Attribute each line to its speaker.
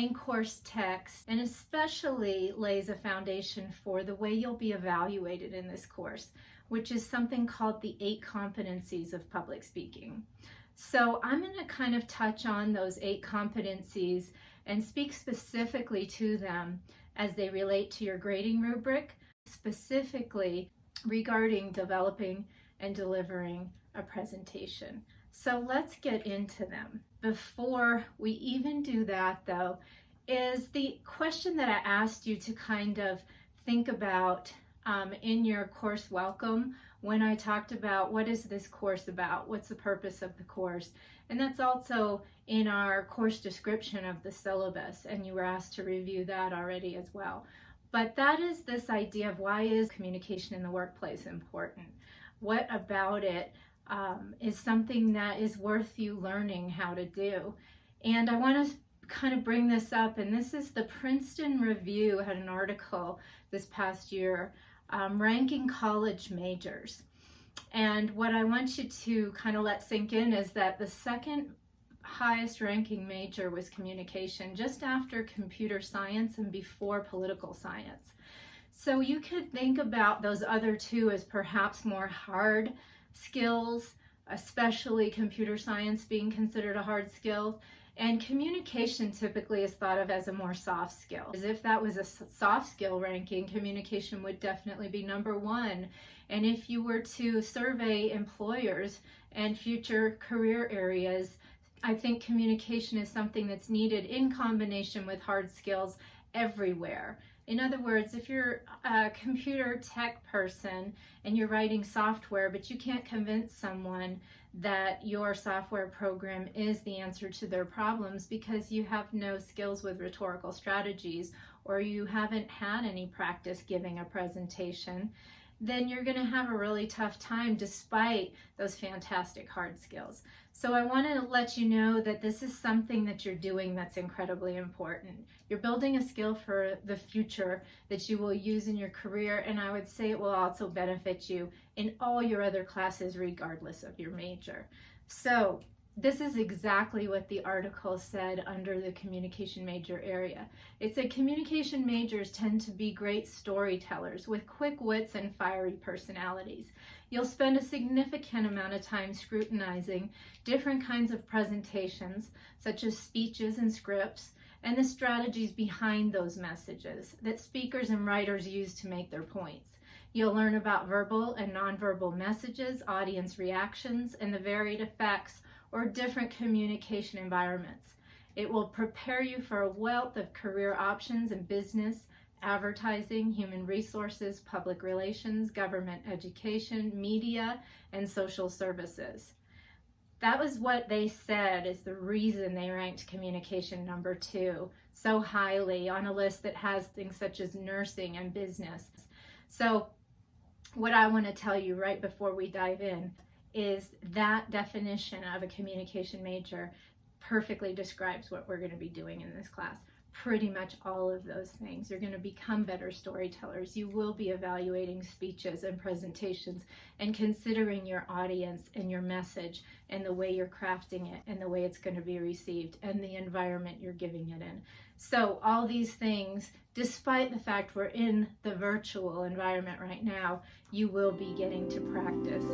Speaker 1: main course text, and especially lays a foundation for the way you'll be evaluated in this course, which is something called the 8 Competencies of Public Speaking. So I'm going to kind of touch on those 8 competencies and speak specifically to them as they relate to your grading rubric, specifically regarding developing and delivering a presentation. So let's get into them. Before we even do that, though, is the question that I asked you to kind of think about in your course welcome when I talked about what is this course about, what's the purpose of the course, and that's also in our course description of the syllabus, and you were asked to review that already as well. But that is this idea of why is communication in the workplace important? What about it is something that is worth you learning how to do? And I want to kind of bring this up, and this is the Princeton Review had an article this past year ranking college majors. And what I want you to kind of let sink in is that the second highest ranking major was communication, just after computer science and before political science. So you could think about those other two as perhaps more hard skills, especially computer science being considered a hard skill. And communication typically is thought of as a more soft skill. As if that was a soft skill ranking, communication would definitely be number 1. And if you were to survey employers and future career areas, I think communication is something that's needed in combination with hard skills everywhere. In other words, if you're a computer tech person and you're writing software, but you can't convince someone that your software program is the answer to their problems because you have no skills with rhetorical strategies or you haven't had any practice giving a presentation, then you're going to have a really tough time despite those fantastic hard skills. So I want to let you know that this is something that you're doing that's incredibly important. You're building a skill for the future that you will use in your career, and I would say it will also benefit you in all your other classes regardless of your major. So this is exactly what the article said under the communication major area. It said communication majors tend to be great storytellers with quick wits and fiery personalities. You'll spend a significant amount of time scrutinizing different kinds of presentations, such as speeches and scripts, and the strategies behind those messages that speakers and writers use to make their points. You'll learn about verbal and nonverbal messages, audience reactions, and the varied effects or different communication environments. It will prepare you for a wealth of career options in business, advertising, human resources, public relations, government education, media, and social services. That was what they said is the reason they ranked communication number 2 so highly on a list that has things such as nursing and business. So what I want to tell you right before we dive in is that definition of a communication major perfectly describes what we're going to be doing in this class. Pretty much all of those things. You're going to become better storytellers. You will be evaluating speeches and presentations and considering your audience and your message and the way you're crafting it and the way it's going to be received and the environment you're giving it in. So all these things, despite the fact we're in the virtual environment right now, you will be getting to practice